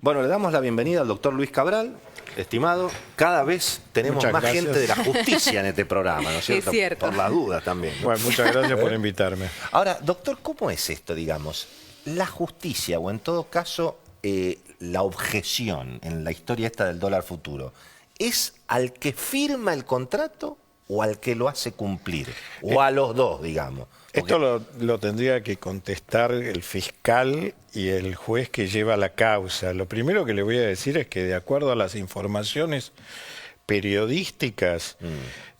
Bueno, le damos la bienvenida al doctor Luis Cabral, estimado. Cada vez tenemos Muchas más gracias. gente de la justicia en este programa, ¿no es cierto? Es cierto. Por la duda también, ¿no? Bueno, muchas gracias por invitarme. Ahora, doctor, ¿cómo es esto, digamos? La justicia, o en todo caso, la objeción en la historia esta del dólar futuro, ¿es al que firma el contrato o al que lo hace cumplir? O a los dos, digamos. Porque Esto lo tendría que contestar el fiscal y el juez que lleva la causa. Lo primero que le voy a decir es que de acuerdo a las informaciones periodísticas,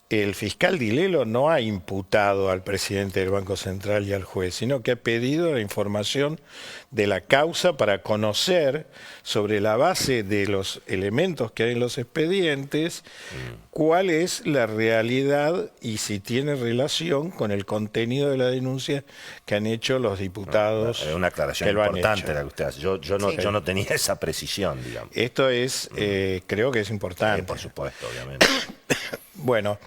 el fiscal Dilelo no ha imputado al presidente del Banco Central y al juez, sino que ha pedido la información de la causa para conocer, sobre la base de los elementos que hay en los expedientes, cuál es la realidad y si tiene relación con el contenido de la denuncia que han hecho los diputados. Es una aclaración que lo han importante hecho. la que usted hace. Yo no tenía esa precisión, digamos. Esto es, creo que es importante. Por supuesto, obviamente. Bueno,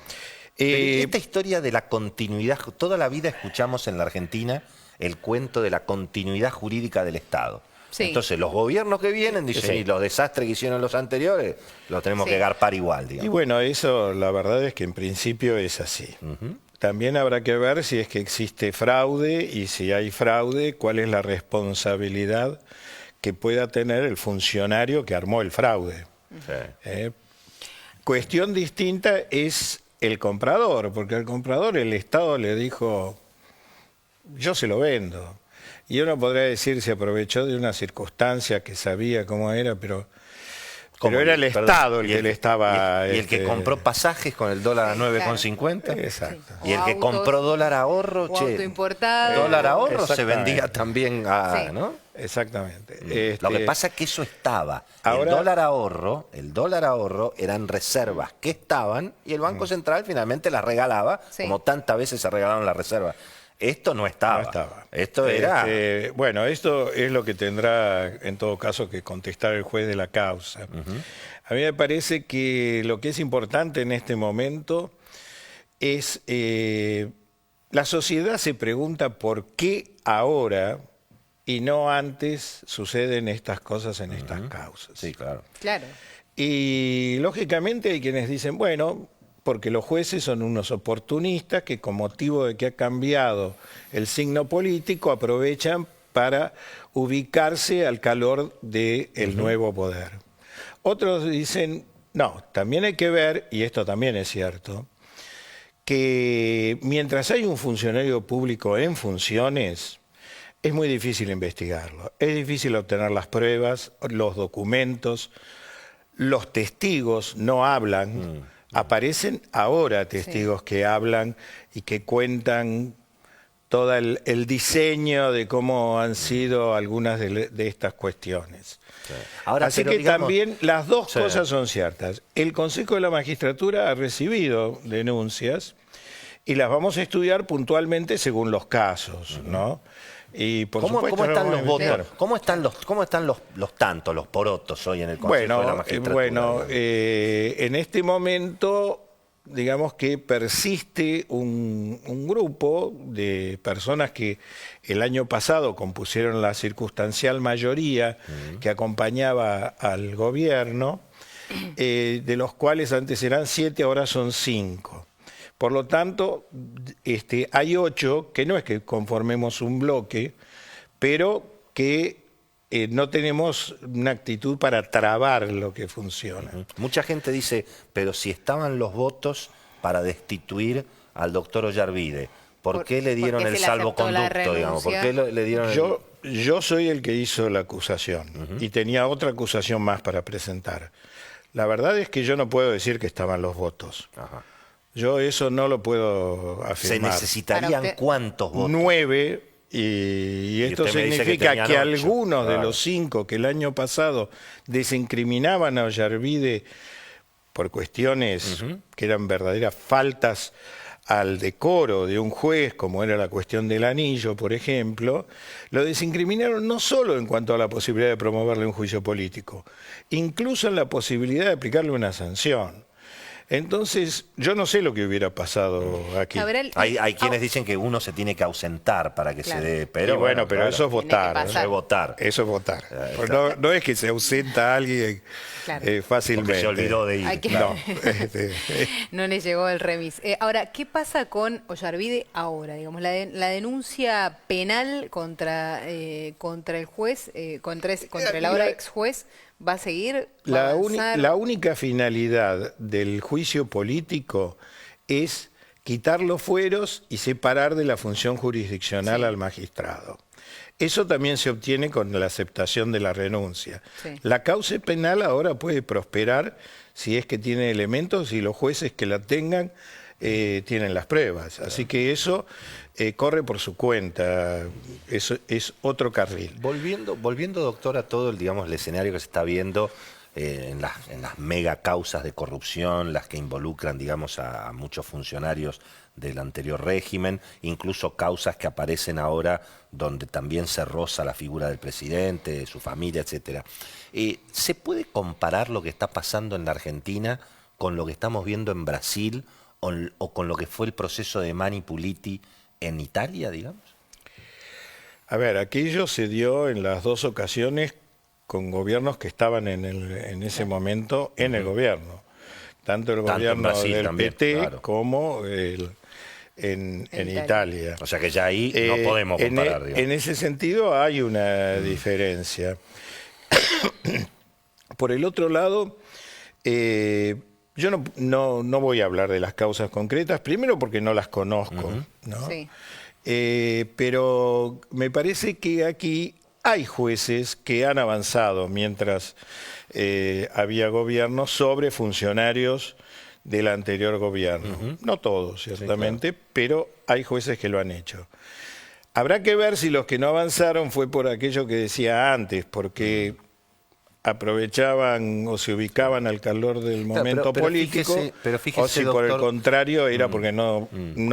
Pero esta historia de la continuidad, toda la vida escuchamos en la Argentina el cuento de la continuidad jurídica del Estado. Sí. Entonces los gobiernos que vienen dicen, Sí. y los desastres que hicieron los anteriores, los tenemos Sí. que garpar igual, y digamos. bueno, eso la verdad es que en principio es así. También habrá que ver si es que existe fraude y si hay fraude, cuál es la responsabilidad que pueda tener el funcionario que armó el fraude. Sí. Cuestión distinta es el comprador, porque al comprador el Estado le dijo, yo se lo vendo. Y uno podrá decir, se aprovechó de una circunstancia que sabía cómo era, pero era el Perdón, Estado el y que le estaba... Y el que compró pasajes con el dólar a 9,50. Exacto. Y el O que autos, compró dólar ahorro, o auto importado. dólar ahorro se Exactamente. vendía también a... Sí. ¿no? Exactamente. Lo que pasa es que eso estaba. Ahora- El dólar ahorro eran reservas que estaban y el Banco Central finalmente las regalaba, Sí. como tantas veces se regalaron las reservas. Esto no estaba. No estaba. Esto era... Bueno, esto es lo que tendrá en todo caso que contestar el juez de la causa. A mí me parece que lo que es importante en este momento es... la sociedad se pregunta por qué ahora y no antes suceden estas cosas en estas causas. Sí, claro. Claro. Y lógicamente hay quienes dicen, bueno, porque los jueces son unos oportunistas que con motivo de que ha cambiado el signo político aprovechan para ubicarse al calor del nuevo poder. Otros dicen, no, también hay que ver, y esto también es cierto, que mientras hay un funcionario público en funciones, es muy difícil investigarlo. Es difícil obtener las pruebas, los documentos, los testigos no hablan. Aparecen ahora testigos que hablan y que cuentan todo el diseño de cómo han sido algunas de estas cuestiones. Ahora, Así pero que digamos- también las dos Sí. cosas son ciertas. El Consejo de la Magistratura ha recibido denuncias y las vamos a estudiar puntualmente según los casos, ¿no? Y por ¿Cómo supuesto, están lo los vamos a votos? investigar. ¿Cómo están los tantos, los porotos hoy en el Consejo de la Bueno, Magistratura? digamos? en este momento, digamos que persiste un grupo de personas que el año pasado compusieron la circunstancial mayoría que acompañaba al gobierno, de los cuales antes eran 7, ahora son 5. Por lo tanto, hay 8, que no es que conformemos un bloque, pero que no tenemos una actitud para trabar lo que funciona. Mucha gente dice, pero si estaban los votos para destituir al doctor Ollarvide, ¿por qué le dieron ¿por qué el se le aceptó la salvoconducto, digamos? ¿Por qué renuncia? le dieron el... Yo soy el que hizo la acusación y tenía otra acusación más para presentar. La verdad es que yo no puedo decir que estaban los votos. Ajá. Yo eso no lo puedo ¿Se afirmar. necesitarían Para usted- cuántos votos? 9, y esto usted me dice que significa tenían que 8, algunos de claro. los 5 que el año pasado desincriminaban a Ollarvide por cuestiones que eran verdaderas faltas al decoro de un juez, como era la cuestión del anillo, por ejemplo, lo desincriminaron no solo en cuanto a la posibilidad de promoverle un juicio político, incluso en la posibilidad de aplicarle una sanción. Entonces, yo no sé lo que hubiera pasado aquí. Hay quienes dicen que uno se tiene que ausentar para que se dé, pero Y bueno, pero claro, eso es votar. eso es votar. Eso es votar. No es que se ausenta alguien fácilmente. Porque se olvidó de ir. No. No le llegó el remis. Ahora, ¿qué pasa con Ollarvide ahora? Digamos, la denuncia penal contra el juez, contra el ahora ex juez, ¿va a seguir? ¿Va a avanzar? La única finalidad del juicio político es quitar los fueros y separar de la función jurisdiccional al magistrado. Eso también se obtiene con la aceptación de la renuncia. Sí. La causa penal ahora puede prosperar si es que tiene elementos y los jueces que la tengan tienen las pruebas. Así que eso corre por su cuenta, eso es otro carril. Volviendo, doctor, a todo el escenario que se está viendo en las mega causas de corrupción, las que involucran, a muchos funcionarios del anterior régimen, incluso causas que aparecen ahora donde también se roza la figura del presidente, de su familia, etcétera. ¿Se puede comparar lo que está pasando en la Argentina con lo que estamos viendo en Brasil o con lo que fue el proceso de Mani Puliti en Italia, digamos? A ver, aquello se dio en las dos ocasiones con gobiernos que estaban en ese momento en el gobierno. Tanto el gobierno del también, PT claro, como en Italia. O sea que ya ahí no podemos comparar. En ese sentido hay una diferencia. Por el otro lado, yo no voy a hablar de las causas concretas, primero porque no las conozco, ¿no? Sí. Pero me parece que aquí hay jueces que han avanzado mientras había gobierno sobre funcionarios del anterior gobierno. No todos, ciertamente, sí, claro, pero hay jueces que lo han hecho. Habrá que ver si los que no avanzaron fue por aquello que decía antes, porque aprovechaban o se ubicaban al calor del momento político, fíjese, o si doctor, por el contrario era porque no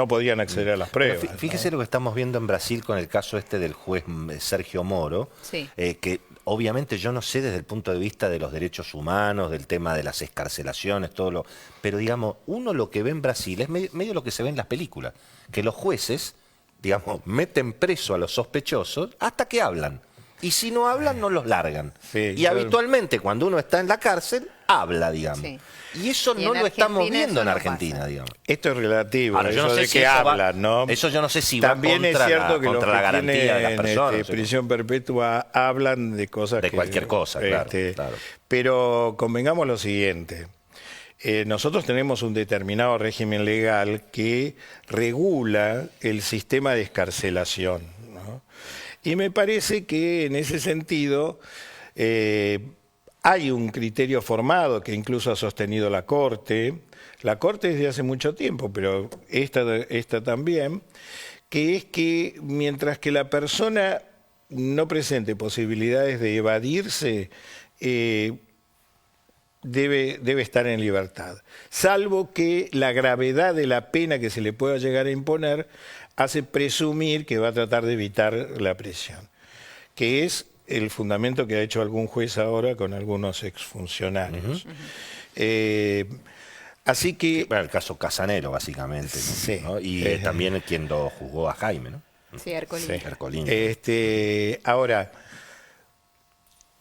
podían acceder a las pruebas. Fíjese, ¿no?, lo que estamos viendo en Brasil con el caso del juez Sergio Moro, sí, que obviamente yo no sé desde el punto de vista de los derechos humanos, del tema de las excarcelaciones, pero uno lo que ve en Brasil es medio lo que se ve en las películas, que los jueces, meten preso a los sospechosos hasta que hablan. Y si no hablan, no los largan. Sí, y habitualmente, cuando uno está en la cárcel, habla, Sí. Y eso no lo estamos viendo en Argentina, Esto es relativo, ahora, yo no sé de si que hablan, ¿no? Eso yo no sé si también va contra, es cierto que contra la garantía de las personas. Prisión perpetua hablan de cosas de cualquier cosa, claro. Pero convengamos lo siguiente. Nosotros tenemos un determinado régimen legal que regula el sistema de excarcelación, ¿no? Y me parece que en ese sentido hay un criterio formado que incluso ha sostenido la Corte desde hace mucho tiempo, pero esta también, que es que mientras que la persona no presente posibilidades de evadirse, debe estar en libertad, salvo que la gravedad de la pena que se le pueda llegar a imponer hace presumir que va a tratar de evitar la prisión, que es el fundamento que ha hecho algún juez ahora con algunos exfuncionarios. Así que... Bueno, el caso Casanero, básicamente, ¿no? Sí. ¿no? Y también quien lo juzgó a Jaime, ¿no? Sí, Ercolini. Sí. Ercolini. Ahora,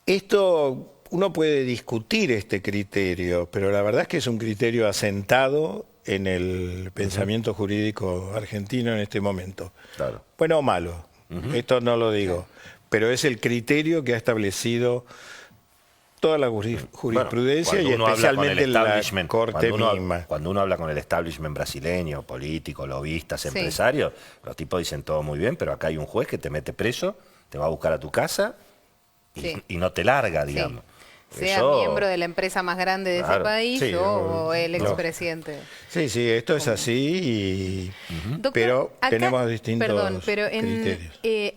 esto... Uno puede discutir este criterio, pero la verdad es que es un criterio asentado en el pensamiento jurídico argentino en este momento. Claro. Bueno o malo, esto no lo digo, pero es el criterio que ha establecido toda la jurisprudencia y especialmente la Corte misma. Cuando uno habla con el establishment brasileño, políticos, lobistas, empresarios, los tipos dicen todo muy bien, pero acá hay un juez que te mete preso, te va a buscar a tu casa y no te larga, digamos. Sea miembro de la empresa más grande de ese país o el expresidente. Sí, esto es así, Doctor, pero acá, tenemos distintos criterios.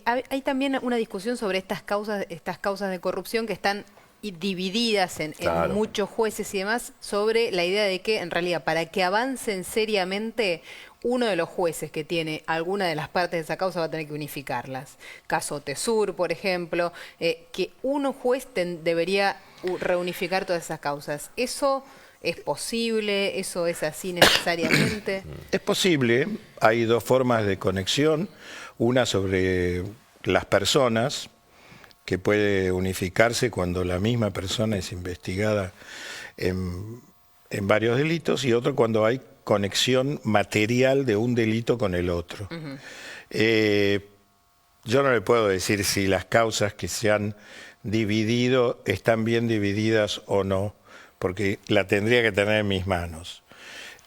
Hay también una discusión sobre estas causas de corrupción que están divididas en muchos jueces y demás, sobre la idea de que en realidad para que avancen seriamente uno de los jueces que tiene alguna de las partes de esa causa va a tener que unificarlas. Caso Tesur, por ejemplo, que uno juez debería reunificar todas esas causas. ¿Eso ¿Es posible? ¿Eso es así necesariamente? Es posible, hay dos formas de conexión, una sobre las personas, que puede unificarse cuando la misma persona es investigada en varios delitos, y otro cuando hay conexión material de un delito con el otro. Yo no le puedo decir si las causas que se han dividido están bien divididas o no, porque la tendría que tener en mis manos.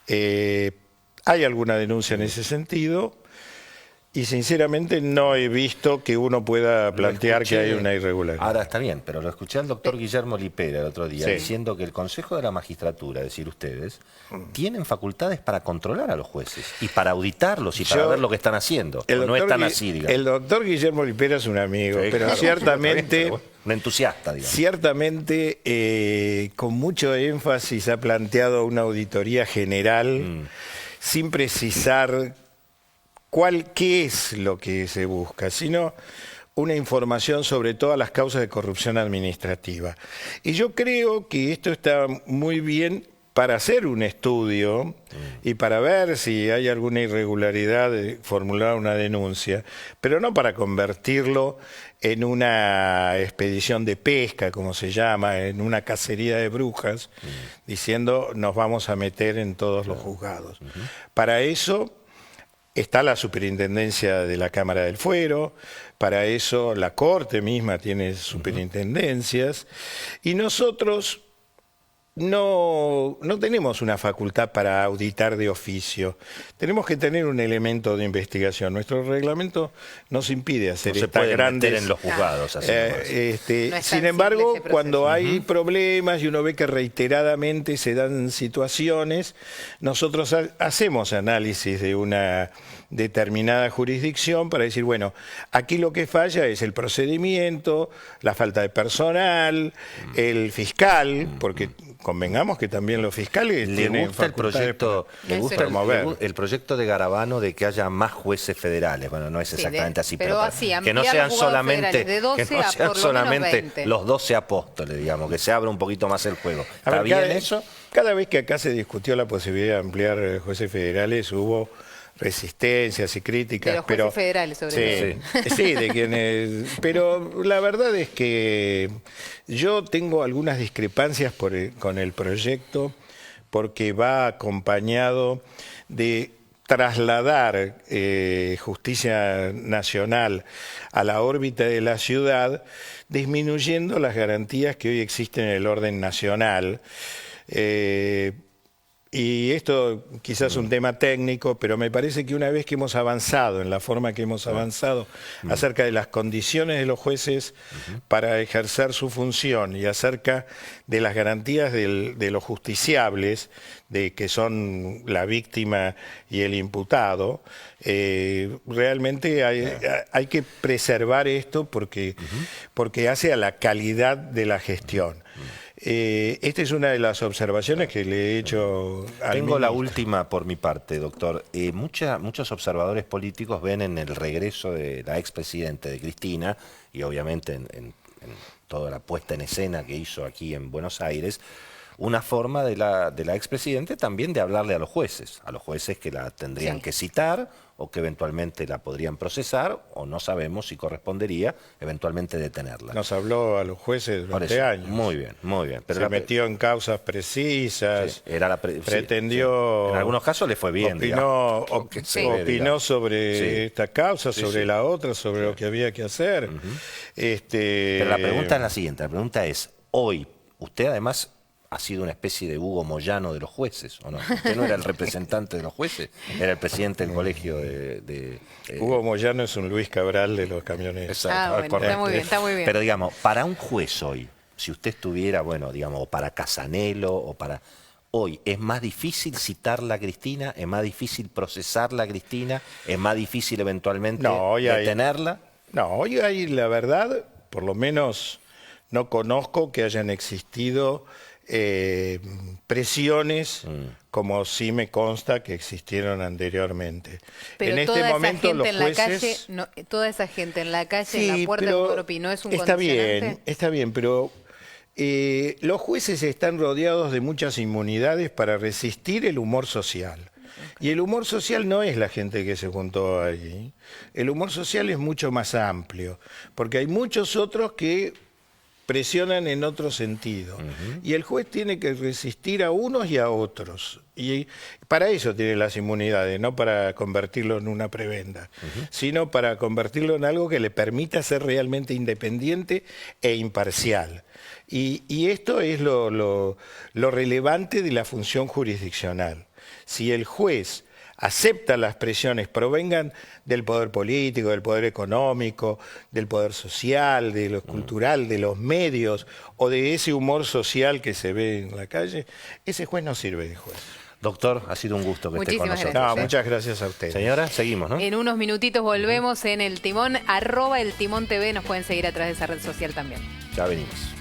Hay alguna denuncia en ese sentido, y sinceramente no he visto que uno pueda plantear que hay una irregularidad. Ahora está bien, pero lo escuché al doctor Guillermo Lipera el otro día diciendo que el Consejo de la Magistratura, es decir, ustedes, tienen facultades para controlar a los jueces y para auditarlos y para ver lo que están haciendo. No están así, digamos. El doctor Guillermo Lipera es un amigo, pero claro, ciertamente... Pero bueno, un entusiasta, digamos. Ciertamente, con mucho énfasis ha planteado una auditoría general sin precisar qué es lo que se busca, sino una información sobre todas las causas de corrupción administrativa. Y yo creo que esto está muy bien para hacer un estudio y para ver si hay alguna irregularidad de formular una denuncia, pero no para convertirlo en una expedición de pesca, como se llama, en una cacería de brujas, diciendo nos vamos a meter en todos los juzgados. Para eso está la superintendencia de la Cámara del Fuero, para eso la Corte misma tiene superintendencias, y nosotros no tenemos una facultad para auditar de oficio. Tenemos que tener un elemento de investigación. Nuestro reglamento nos impide hacer estas grandes... meter en los juzgados. Sin embargo, cuando hay problemas y uno ve que reiteradamente se dan situaciones, nosotros hacemos análisis de una determinada jurisdicción para decir, bueno, aquí lo que falla es el procedimiento, la falta de personal, el fiscal, porque convengamos que también los fiscales tienen el proyecto de Garabano de que haya más jueces federales. Bueno, no es exactamente así, pero así, que no sean solamente, de 12 que no sean solamente los 12 apóstoles, digamos, que se abra un poquito más el juego. ¿Está bien eso? Cada vez que acá se discutió la posibilidad de ampliar jueces federales hubo resistencias y críticas, de los jueces federales sobre todo. Sí, de quienes, pero la verdad es que yo tengo algunas discrepancias con el proyecto, porque va acompañado de trasladar justicia nacional a la órbita de la ciudad, disminuyendo las garantías que hoy existen en el orden nacional. Y esto quizás es un tema técnico, pero me parece que una vez que hemos avanzado en la forma que hemos avanzado acerca de las condiciones de los jueces para ejercer su función y acerca de las garantías de los justiciables, de que son la víctima y el imputado, realmente hay que preservar esto porque hace a la calidad de la gestión. Esta es una de las observaciones que le he hecho al Tengo la última por mi parte, doctor. Muchos observadores políticos ven en el regreso de la expresidente de Cristina, y obviamente en toda la puesta en escena que hizo aquí en Buenos Aires, una forma de la expresidente también de hablarle a los jueces que la tendrían que citar o que eventualmente la podrían procesar, o no sabemos si correspondería eventualmente detenerla. Nos habló a los jueces durante años. Muy bien, muy bien. Pero se metió en causas precisas, pretendió... En algunos casos le fue bien, opinó sobre esta causa, sobre la otra, sobre lo que había que hacer. Pero la pregunta es la siguiente, la pregunta es, hoy, usted además ha sido una especie de Hugo Moyano de los jueces, ¿o no? Usted no era el representante de los jueces, era el presidente del colegio de Hugo Moyano es un Luis Cabral de los camioneros. Bueno, está muy bien, está muy bien. Pero digamos, para un juez hoy, si usted estuviera, bueno, digamos, o para Casanelo, o para... Hoy, ¿es más difícil citarla a Cristina? ¿Es más difícil procesarla a Cristina? ¿Es más difícil eventualmente detenerla? Hoy hay, la verdad, por lo menos no conozco que hayan existido presiones como sí me consta que existieron anteriormente. Pero en toda este esa momento gente los en la jueces... toda esa gente en la calle, en la puerta de Europi, ¿no es un condicionante? Está bien, pero los jueces están rodeados de muchas inmunidades para resistir el humor social. Y el humor social no es la gente que se juntó ahí. El humor social es mucho más amplio, porque hay muchos otros que presionan en otro sentido. Y el juez tiene que resistir a unos y a otros. Y para eso tiene las inmunidades, no para convertirlo en una prebenda, sino para convertirlo en algo que le permita ser realmente independiente e imparcial. Y esto es lo relevante de la función jurisdiccional. Si el juez acepta las presiones, provengan del poder político, del poder económico, del poder social, de lo cultural, de los medios o de ese humor social que se ve en la calle, ese juez no sirve de juez. Doctor, ha sido un gusto que esté con nosotros. Gracias. Muchas gracias a ustedes. Señora, seguimos, ¿no? En unos minutitos volvemos en El Timón, @El Timón TV, nos pueden seguir a través de esa red social también. Ya venimos.